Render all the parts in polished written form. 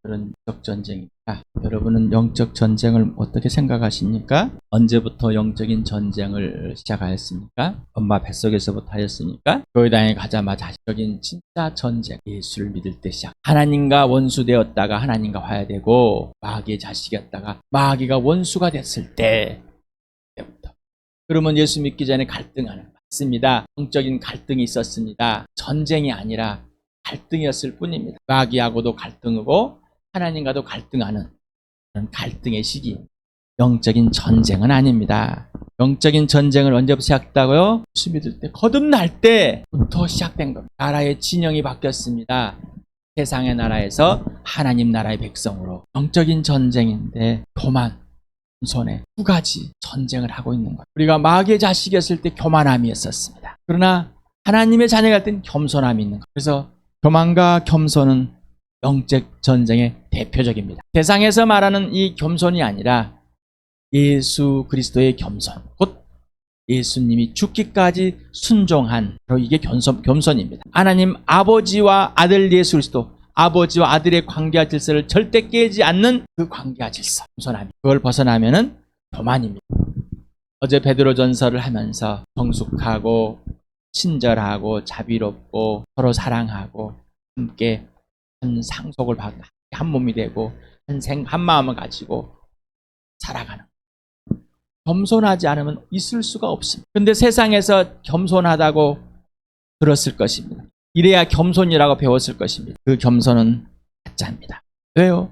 그런 영적 전쟁입니다. 여러분은 영적 전쟁을 어떻게 생각하십니까? 언제부터 영적인 전쟁을 시작하였습니까? 엄마 뱃속에서부터 하였습니까? 교회당에 가자마자 시작인 진짜 전쟁, 예수를 믿을 때 시작. 하나님과 원수되었다가 하나님과 화해되고, 마귀의 자식이었다가 마귀가 원수가 됐을 때부터. 그러면 예수 믿기 전에 갈등하는, 맞습니다. 영적인 갈등이 있었습니다. 전쟁이 아니라 갈등이었을 뿐입니다. 마귀하고도 갈등이고 하나님과도 갈등하는 그런 갈등의 시기. 영적인 전쟁은 아닙니다. 영적인 전쟁을 언제부터 시작했다고요? 예수 믿을 때, 거듭날 때부터 시작된 겁니다. 나라의 진영이 바뀌었습니다. 세상의 나라에서 하나님 나라의 백성으로. 영적인 전쟁인데 교만, 손에 두 가지 전쟁을 하고 있는 거예요. 우리가 마귀의 자식이었을 때 교만함이 있었습니다. 그러나 하나님의 자녀가 될 땐 겸손함이 있는 거예요. 그래서 교만과 겸손은 영적 전쟁의 대표적입니다. 세상에서 말하는 이 겸손이 아니라 예수 그리스도의 겸손, 곧 예수님이 죽기까지 순종한, 바로 이게 겸손입니다. 하나님 아버지와 아들 예수 그리스도, 아버지와 아들의 관계와 질서를 절대 깨지 않는 그 관계와 질서, 겸손함. 그걸 벗어나면은 교만입니다. 어제 베드로전서를 하면서 성숙하고 친절하고 자비롭고 서로 사랑하고 함께 한 상속을 받고 한 몸이 되고 한 마음을 가지고 살아가는, 겸손하지 않으면 있을 수가 없습니다. 그런데 세상에서 겸손하다고 들었을 것입니다. 이래야 겸손이라고 배웠을 것입니다. 그 겸손은 가짜입니다. 왜요?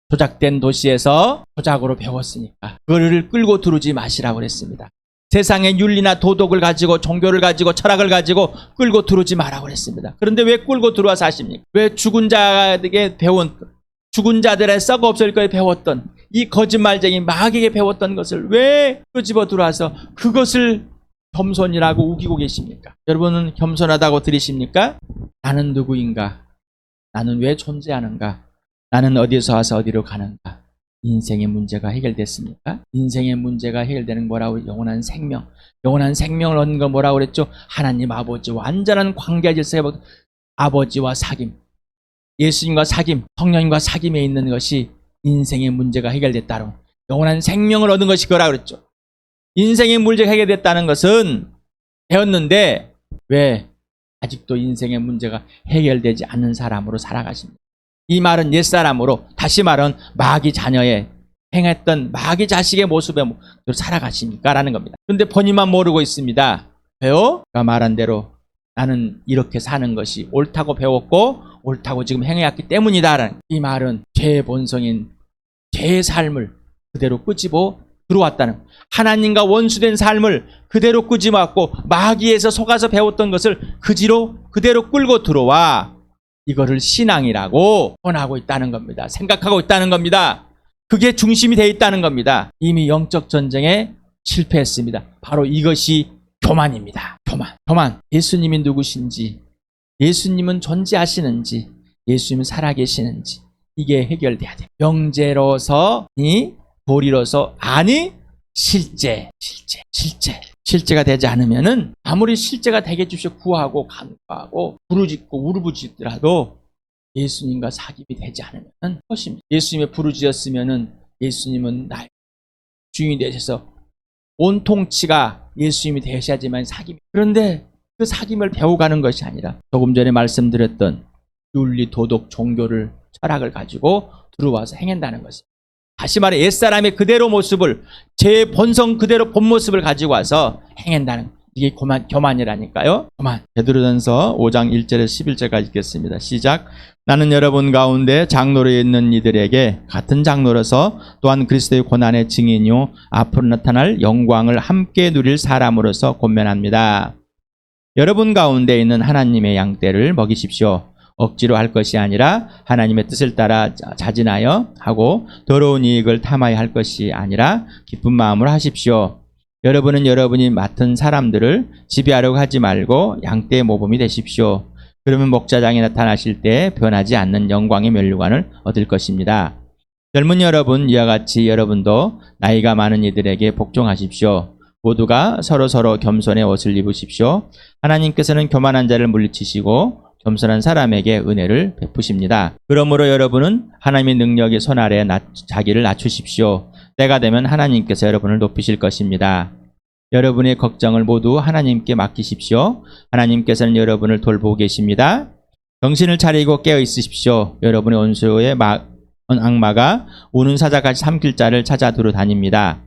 조작된 도시에서 조작으로 배웠으니까 그거를 끌고 들어오지 마시라고 그랬습니다. 세상의 윤리나 도덕을 가지고, 종교를 가지고, 철학을 가지고 끌고 들어오지 마라고 그랬습니다. 그런데 왜 끌고 들어와서 하십니까? 왜 죽은 자에게 배운, 죽은 자들의 썩어 없을 거에 배웠던 이 거짓말쟁이 마귀에게 배웠던 것을 왜 끄집어 들어와서 그것을 겸손이라고 우기고 계십니까? 여러분은 겸손하다고 들으십니까? 나는 누구인가? 나는 왜 존재하는가? 나는 어디에서 와서 어디로 가는가? 인생의 문제가 해결됐습니까? 인생의 문제가 해결되는 뭐라고? 영원한 생명. 영원한 생명을 얻는 거 뭐라고 그랬죠? 하나님 아버지와 완전한 관계 질서에 아버지와 사귐, 예수님과 사귐, 성령님과 사귐에 있는 것이 인생의 문제가 해결됐다는, 영원한 생명을 얻는 것이 그거라고 그랬죠. 인생의 문제가 해결됐다는 것은 되었는데 왜 아직도 인생의 문제가 해결되지 않는 사람으로 살아가십니까? 이 말은 옛사람으로, 다시 말은 마귀 자녀의 행했던 마귀 자식의 모습에 살아가십니까? 라는 겁니다. 그런데 본인만 모르고 있습니다. 왜요? 그가 말한 대로 나는 이렇게 사는 것이 옳다고 배웠고 옳다고 지금 행해왔기 때문이다라는, 이 말은 죄의 본성인 죄의 삶을 그대로 끄집어 들어왔다는, 하나님과 원수된 삶을 그대로 끄집어 왔고 마귀에서 속아서 배웠던 것을 그대로 끌고 들어와 이거를 신앙이라고 권하고 있다는 겁니다. 생각하고 있다는 겁니다. 그게 중심이 되어 있다는 겁니다. 이미 영적 전쟁에 실패했습니다. 바로 이것이 교만입니다. 교만. 예수님이 누구신지, 예수님은 존재하시는지, 예수님은 살아계시는지, 이게 해결돼야 돼요. 명제로서니 도리로서 아니 실제가 되지 않으면은 아무리 실제가 되게 해주시고 구하고 간구하고 부르짖고 울부짖더라도 예수님과 사귐이 되지 않으면 것입니다. 예수님의 부르짖었으면은 예수님은 나의 주인이 되셔서 온 통치가 예수님이 되셔야지만 사귐이. 그런데 그 사귐을 배워가는 것이 아니라 조금 전에 말씀드렸던 윤리, 도덕, 종교를, 철학을 가지고 들어와서 행한다는 것입니다. 다시 말해 옛사람의 그대로 모습을, 제 본성 그대로 본 모습을 가지고 와서 행한다는, 이게 교만이라니까요. 교만. 베드로전서 5장 1절에서 11절까지 읽겠습니다. 시작. 나는 여러분 가운데 장로로 있는 이들에게 같은 장로로서 또한 그리스도의 고난의 증인이요 앞으로 나타날 영광을 함께 누릴 사람으로서 권면합니다. 여러분 가운데 있는 하나님의 양떼를 먹이십시오. 억지로 할 것이 아니라 하나님의 뜻을 따라 자진하여 하고 더러운 이익을 탐하여 할 것이 아니라 기쁜 마음으로 하십시오. 여러분은 여러분이 맡은 사람들을 지배하려고 하지 말고 양떼의 모범이 되십시오. 그러면 목자장이 나타나실 때 변하지 않는 영광의 면류관을 얻을 것입니다. 젊은 여러분, 이와 같이 여러분도 나이가 많은 이들에게 복종하십시오. 모두가 서로 겸손의 옷을 입으십시오. 하나님께서는 교만한 자를 물리치시고 겸손한 사람에게 은혜를 베푸십니다. 그러므로 여러분은 하나님의 능력의 손 아래에 자기를 낮추십시오. 때가 되면 하나님께서 여러분을 높이실 것입니다. 여러분의 걱정을 모두 하나님께 맡기십시오. 하나님께서는 여러분을 돌보고 계십니다. 정신을 차리고 깨어 있으십시오. 여러분의 원수의 악마가 우는 사자같이 삼킬 자를 찾아 두루 다닙니다.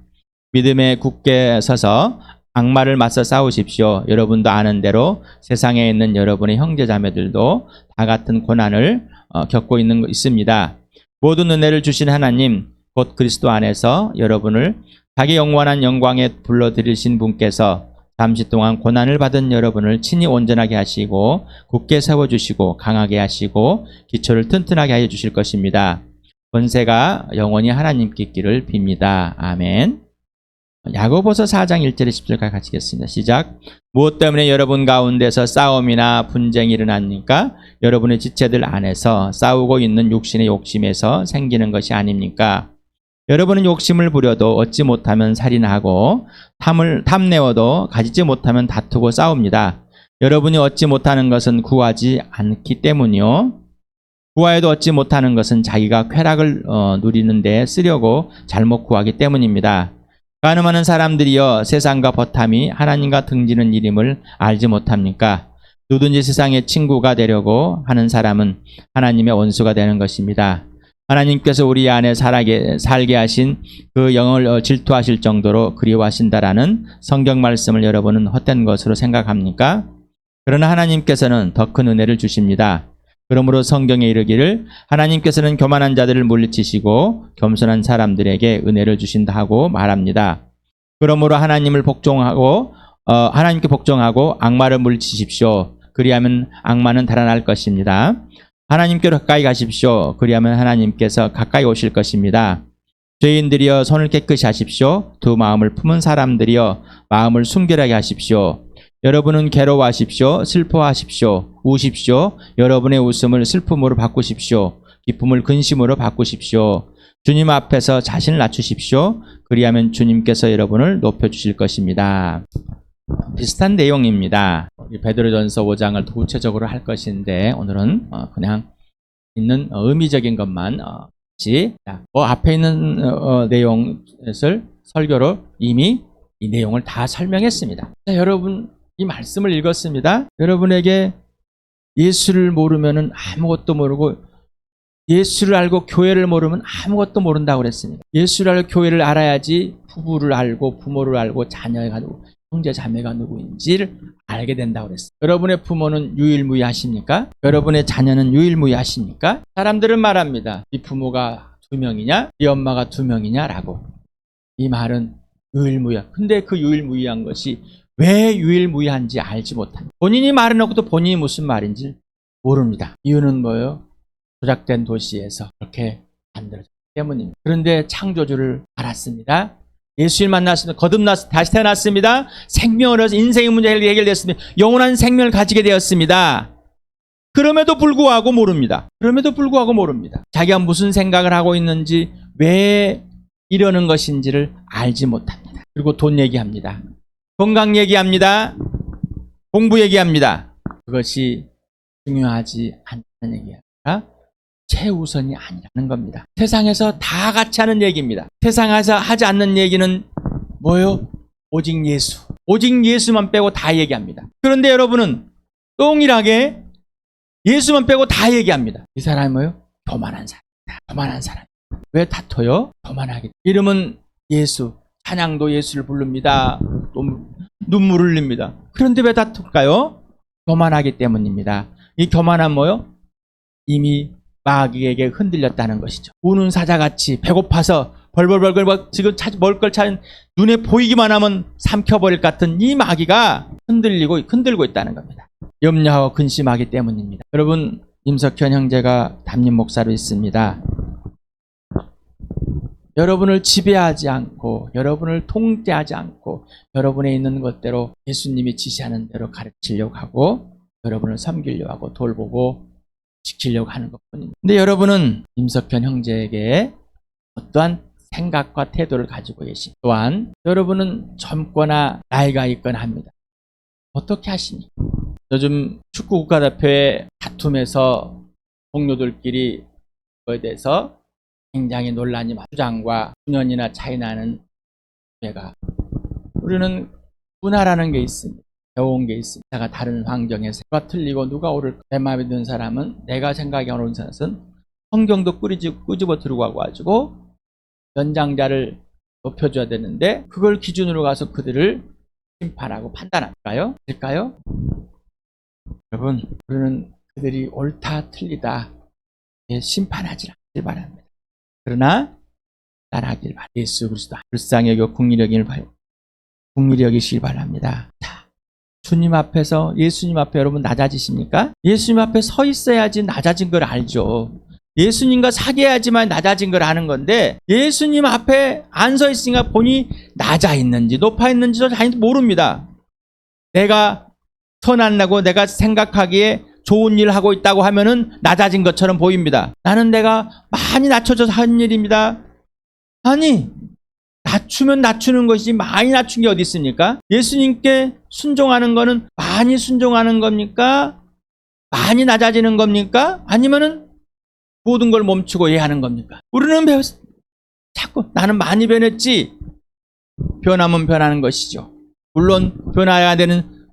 믿음에 굳게 서서 악마를 맞서 싸우십시오. 여러분도 아는 대로 세상에 있는 여러분의 형제자매들도 다 같은 고난을 겪고 있습니다. 모든 은혜를 주신 하나님, 곧 그리스도 안에서 여러분을 자기 영원한 영광에 불러들이신 분께서 잠시 동안 고난을 받은 여러분을 친히 온전하게 하시고 굳게 세워주시고 강하게 하시고 기초를 튼튼하게 하여 주실 것입니다. 권세가 영원히 하나님께 있기를 빕니다. 아멘. 야고보서 4장 1절에 10절까지 같이 읽겠습니다. 시작. 무엇 때문에 여러분 가운데서 싸움이나 분쟁이 일어납니까? 여러분의 지체들 안에서 싸우고 있는 육신의 욕심에서 생기는 것이 아닙니까? 여러분은 욕심을 부려도 얻지 못하면 살인하고 탐내어도 가지지 못하면 다투고 싸웁니다. 여러분이 얻지 못하는 것은 구하지 않기 때문이요. 구하여도 얻지 못하는 것은 자기가 쾌락을 누리는 데 쓰려고 잘못 구하기 때문입니다. 가늠하는 사람들이여 세상과 버탐이 하나님과 등지는 일임을 알지 못합니까? 누구든지 세상의 친구가 되려고 하는 사람은 하나님의 원수가 되는 것입니다. 하나님께서 우리 안에 살게 하신 그 영을 질투하실 정도로 그리워하신다라는 성경 말씀을 여러분은 헛된 것으로 생각합니까? 그러나 하나님께서는 더 큰 은혜를 주십니다. 그러므로 성경에 이르기를 하나님께서는 교만한 자들을 물리치시고 겸손한 사람들에게 은혜를 주신다 하고 말합니다. 그러므로 하나님께 복종하고 악마를 물리치십시오. 그리하면 악마는 달아날 것입니다. 하나님께로 가까이 가십시오. 그리하면 하나님께서 가까이 오실 것입니다. 죄인들이여 손을 깨끗이 하십시오. 두 마음을 품은 사람들이여 마음을 순결하게 하십시오. 여러분은 괴로워하십시오. 슬퍼하십시오. 우십시오. 여러분의 웃음을 슬픔으로 바꾸십시오. 기쁨을 근심으로 바꾸십시오. 주님 앞에서 자신을 낮추십시오. 그리하면 주님께서 여러분을 높여주실 것입니다. 비슷한 내용입니다. 베드로전서 5장을 구체적으로 할 것인데 오늘은 그냥 있는 의미적인 것만 앞에 있는 내용을 설교로 이미 이 내용을 다 설명했습니다. 자, 여러분 이 말씀을 읽었습니다. 여러분에게 예수를 모르면 아무것도 모르고 예수를 알고 교회를 모르면 아무것도 모른다고 그랬습니다. 예수를 알고 교회를 알아야지 부부를 알고 부모를 알고 자녀가 누구, 형제 자매가 누구인지를 알게 된다고 그랬어요. 여러분의 부모는 유일무이하십니까? 여러분의 자녀는 유일무이하십니까? 사람들은 말합니다. 네 부모가 2명이냐? 네 엄마가 2명이냐라고. 이 말은 유일무이야. 근데 그 유일무이한 것이 왜 유일무이한지 알지 못합니다. 본인이 말해놓고도 본인이 무슨 말인지 모릅니다. 이유는 뭐예요? 조작된 도시에서 그렇게 만들어졌기 때문입니다. 그런데 창조주를 알았습니다. 예수를 만났습니다. 거듭났습니다. 다시 태어났습니다. 생명을 얻어서 인생의 문제가 해결됐습니다. 영원한 생명을 가지게 되었습니다. 그럼에도 불구하고 모릅니다. 자기가 무슨 생각을 하고 있는지 왜 이러는 것인지를 알지 못합니다. 그리고 돈 얘기합니다. 건강 얘기합니다. 공부 얘기합니다. 그것이 중요하지 않다는 얘기가 아니라 최우선이 아니라는 겁니다. 세상에서 다 같이 하는 얘기입니다. 세상에서 하지 않는 얘기는 뭐예요? 오직 예수. 오직 예수만 빼고 다 얘기합니다. 그런데 여러분은 동일하게 예수만 빼고 다 얘기합니다. 이 사람이 뭐예요? 교만한 사람이다. 교만한 사람. 왜 다퉈요? 교만하게. 이름은 예수. 찬양도 예수를 부릅니다. 또 눈물을 흘립니다. 그런데 왜 다툴까요? 교만하기 때문입니다. 이 교만한 뭐요? 이미 마귀에게 흔들렸다는 것이죠. 우는 사자같이 배고파서 벌벌벌벌 지금 먹을 걸 찾은 눈에 보이기만 하면 삼켜버릴 것 같은 이 마귀가 흔들고 있다는 겁니다. 염려하고 근심하기 때문입니다. 여러분, 임석현 형제가 담임 목사로 있습니다. 여러분을 지배하지 않고 여러분을 통제하지 않고 여러분에 있는 것대로 예수님이 지시하는 대로 가르치려고 하고 여러분을 섬기려고 하고 돌보고 지키려고 하는 것뿐입니다. 근데 여러분은 임석현 형제에게 어떠한 생각과 태도를 가지고 계십니다. 또한 여러분은 젊거나 나이가 있거나 합니다. 어떻게 하시니? 요즘 축구 국가대표의 다툼에서 동료들끼리 그거에 대해서 굉장히 논란이 많아요. 수장과 수년이나 차이 나는 애가. 우리는 문화라는 게 있습니다. 배운 게 있습니다. 내가 다른 환경에서 누가 틀리고 누가 옳을까. 내 마음에 드는 사람은, 내가 생각이 어려운 사람은 성경도 끄집어 들고 와가지고 연장자를 높여줘야 되는데 그걸 기준으로 가서 그들을 심판하고 판단할까요? 될까요? 여러분, 우리는 그들이 옳다 틀리다 심판하지 않길 바랍니다. 그러나 따라하길 바랍니다. 예수 그리스도 불쌍히 여겨 국률이 여기시길 바랍니다. 자, 주님 앞에서, 예수님 앞에 여러분 낮아지십니까? 예수님 앞에 서 있어야지 낮아진 걸 알죠. 예수님과 사귀어야지만 낮아진 걸 아는 건데 예수님 앞에 안 서 있으니까 본인이 낮아 있는지 높아 있는지도 잘 모릅니다. 내가 선한다고 내가 생각하기에 좋은 일을 하고 있다고 하면은 낮아진 것처럼 보입니다. 나는 내가 많이 낮춰져서 한 일입니다. 아니, 낮추면 낮추는 것이지 많이 낮춘 게 어디 있습니까? 예수님께 순종하는 거는 많이 순종하는 겁니까? 많이 낮아지는 겁니까? 아니면은 모든 걸 멈추고 예하는 겁니까? 우리는 자꾸 나는 많이 변했지. 변하면 변하는 것이죠. 물론 변화해야 되는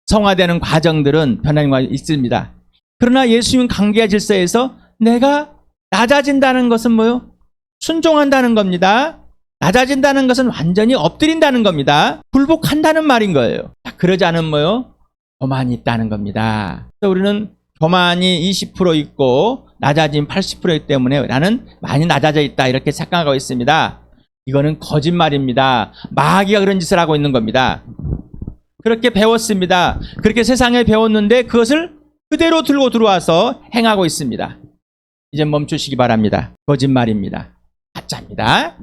성화되는 과정들은 변하는 과정이 있습니다. 그러나 예수님 관계의 질서에서 내가 낮아진다는 것은 뭐요? 순종한다는 겁니다. 낮아진다는 것은 완전히 엎드린다는 겁니다. 굴복한다는 말인 거예요. 그러지 않으면 뭐요? 교만이 있다는 겁니다. 그래서 우리는 교만이 20% 있고 낮아진 80%이기 때문에 나는 많이 낮아져 있다 이렇게 착각하고 있습니다. 이거는 거짓말입니다. 마귀가 그런 짓을 하고 있는 겁니다. 그렇게 배웠습니다. 그렇게 세상에 배웠는데 그것을 그대로 들고 들어와서 행하고 있습니다. 이제 멈추시기 바랍니다. 거짓말입니다. 가짜입니다.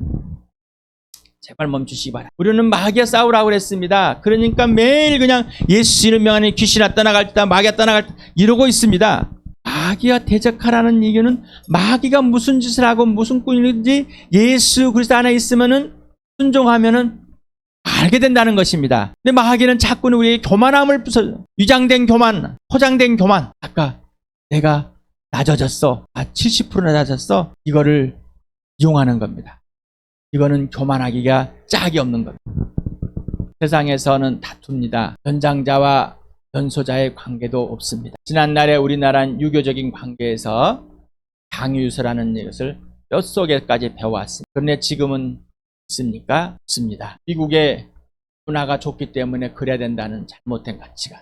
제발 멈추시기 바랍니다. 우리는 마귀와 싸우라고 그랬습니다. 그러니까 매일 그냥 예수 이름 안에 귀신아 떠나갈다, 마귀가 떠나갈다 이러고 있습니다. 마귀와 대적하라는 이유는 마귀가 무슨 짓을 하고 무슨 꾼인지 예수 그리스도 안에 있으면은 순종하면은 알게 된다는 것입니다. 근데 마귀는 자꾸는 우리의 교만함을 부숴, 위장된 교만, 포장된 교만. 아까 내가 낮아졌어. 70% 낮아졌어. 이거를 이용하는 겁니다. 이거는 교만하기가 짝이 없는 겁니다. 세상에서는 다툽니다. 연장자와 연소자의 관계도 없습니다. 지난날에 우리나라는 유교적인 관계에서 장유유서라는 것을 뼛속에까지 배워왔습니다. 그런데 지금은 있습니까? 없습니다. 미국의 문화가 좋기 때문에 그래야 된다는 잘못된 가치관,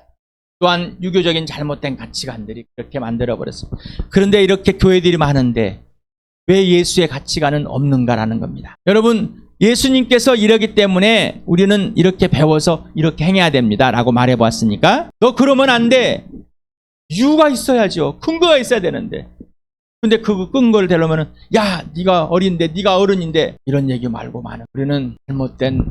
또한 유교적인 잘못된 가치관들이 그렇게 만들어버렸습니다. 그런데 이렇게 교회들이 많은데 왜 예수의 가치관은 없는가라는 겁니다. 여러분, 예수님께서 이러기 때문에 우리는 이렇게 배워서 이렇게 행해야 됩니다 라고 말해보았으니까 너 그러면 안 돼. 이유가 있어야죠. 근거가 있어야 되는데. 근데 그 근거를 대려면은 야, 네가 어린데, 네가 어른인데 이런 얘기 말고 많은. 우리는 잘못된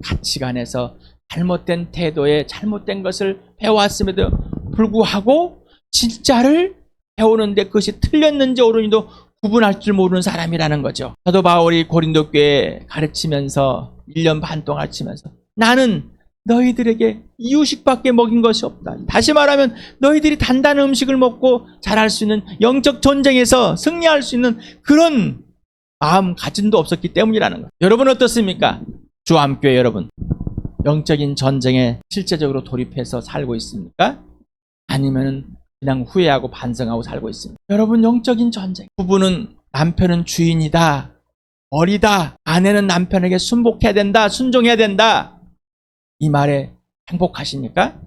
가치관에서 잘못된 태도에 잘못된 것을 배워왔음에도 불구하고 진짜를 배우는데 그것이 틀렸는지 옳은지도 구분할 줄 모르는 사람이라는 거죠. 사도 바울이 고린도 교회에 가르치면서 1년 반 동안 가르치면서 나는 너희들에게 이유식밖에 먹인 것이 없다. 다시 말하면 너희들이 단단한 음식을 먹고 잘할 수 있는 영적 전쟁에서 승리할 수 있는 그런 마음가짐도 없었기 때문이라는 거예요. 여러분 어떻습니까? 주암교회 여러분, 영적인 전쟁에 실제적으로 돌입해서 살고 있습니까? 아니면 그냥 후회하고 반성하고 살고 있습니다. 여러분, 영적인 전쟁. 부부는 남편은 주인이다, 어리다, 아내는 남편에게 순복해야 된다, 순종해야 된다, 이 말에 행복하십니까?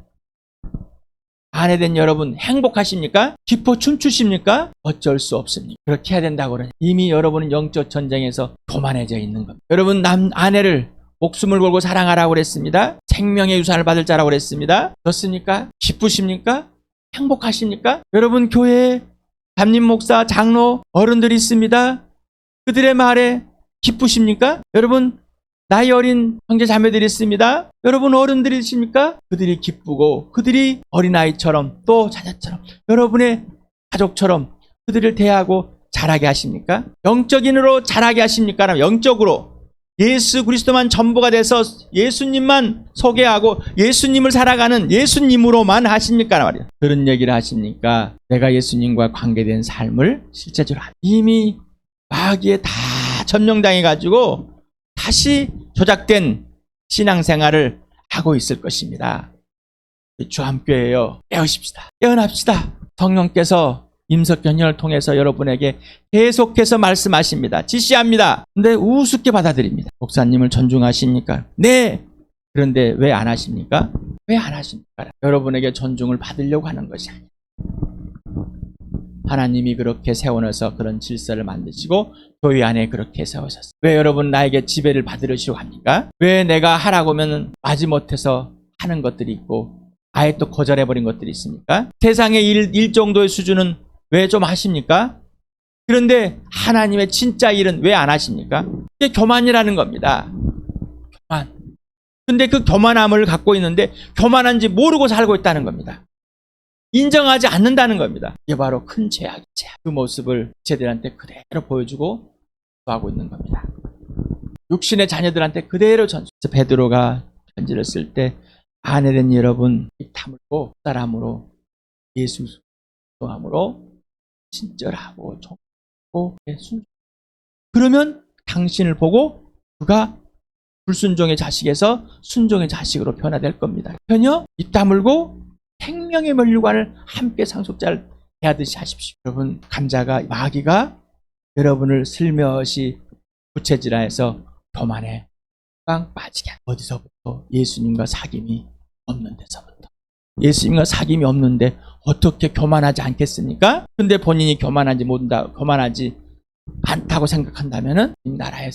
아내된 여러분 행복하십니까? 기뻐 춤추십니까? 어쩔 수 없습니다. 그렇게 해야 된다고 그러니 이미 여러분은 영적 전쟁에서 교만해져 있는 겁니다. 여러분, 아내를 목숨을 걸고 사랑하라고 그랬습니다. 생명의 유산을 받을 자라고 그랬습니다. 그렇습니까? 기쁘십니까? 행복하십니까? 여러분, 교회에 담임 목사, 장로, 어른들이 있습니다. 그들의 말에 기쁘십니까? 여러분, 나이 어린 형제 자매들이 있습니다. 여러분, 어른들이십니까? 그들이 기쁘고 그들이 어린아이처럼 또 자녀처럼 여러분의 가족처럼 그들을 대하고 자라게 하십니까? 영적인으로 자라게 하십니까? 영적으로 예수 그리스도만 전부가 돼서 예수님만 소개하고 예수님을 살아가는 예수님으로만 하십니까? 말이에요. 그런 얘기를 하십니까? 내가 예수님과 관계된 삶을 실제적으로 이미 마귀에 다 점령당해가지고 다시 조작된 신앙생활을 하고 있을 것입니다. 주함교회여, 깨우십시다. 깨어납시다. 성령께서 임석견을 통해서 여러분에게 계속해서 말씀하십니다. 지시합니다. 근데 우습게 받아들입니다. 목사님을 존중하십니까? 네. 그런데 왜 안 하십니까? 왜 안 하십니까? 여러분에게 존중을 받으려고 하는 것이 아니에요. 하나님이 그렇게 세워놔서 그런 질서를 만드시고 교회 안에 그렇게 세우셨어요. 왜 여러분 나에게 지배를 받으려고 합니까? 왜 내가 하라고 하면 마지못해서 하는 것들이 있고 아예 또 거절해버린 것들이 있습니까? 세상의 일 정도의 수준은 왜 좀 하십니까? 그런데 하나님의 진짜 일은 왜 안 하십니까? 이게 교만이라는 겁니다. 교만. 근데 그 교만함을 갖고 있는데 교만한지 모르고 살고 있다는 겁니다. 인정하지 않는다는 겁니다. 이게 바로 큰 죄악이죠. 그 모습을 제들한테 그대로 보여주고 하고 있는 겁니다. 육신의 자녀들한테 그대로 전수. 베드로가 편지를 쓸 때 아내된 여러분 입 다물고 사람으로 예수 순종함으로 친절하고 정고 순종. 그러면 당신을 보고 그가 불순종의 자식에서 순종의 자식으로 변화될 겁니다. 전혀 입 다물고 생명의 면류관을 함께 상속자를 대하듯이 하십시오. 여러분, 감자가 마귀가 여러분을 슬며시 부채질하여서 교만에 깡 빠지게 하는. 어디서부터? 예수님과 사귐이 없는 데서부터. 예수님과 사귐이 없는데 어떻게 교만하지 않겠습니까? 근데 본인이 교만하지 않다고 생각한다면은 이 나라의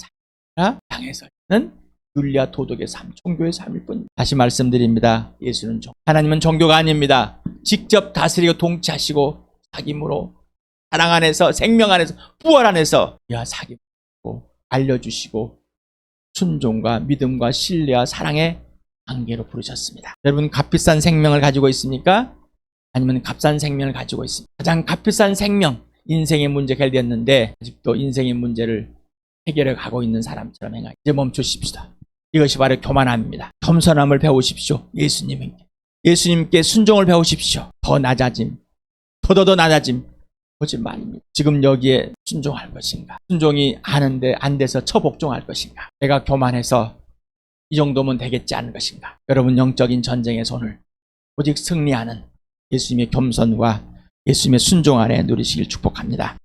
삶이라 땅에서 있는 윤리와 도덕의 삶, 종교의 삶일 뿐입니다. 다시 말씀드립니다. 예수는 하나님은 종교가 아닙니다. 직접 다스리고 통치하시고 사귐으로 사랑 안에서 생명 안에서 부활 안에서 우리와 사귐을 알려주시고 순종과 믿음과 신뢰와 사랑의 관계로 부르셨습니다. 여러분, 값비싼 생명을 가지고 있습니까? 아니면 값싼 생명을 가지고 있습니까? 가장 값비싼 생명, 인생의 문제가 해결됐는데 아직도 인생의 문제를 해결해 가고 있는 사람처럼 행하기. 이제 멈추십시다. 이것이 바로 교만함입니다. 겸손함을 배우십시오. 예수님께 순종을 배우십시오. 더 낮아짐, 더 낮아짐. 거짓말입니다. 지금 여기에 순종할 것인가? 순종이 하는데 안 돼서 처복종할 것인가? 내가 교만해서 이 정도면 되겠지 않은 것인가? 여러분, 영적인 전쟁의 손을 오직 승리하는 예수님의 겸손과 예수님의 순종 안에 누리시길 축복합니다.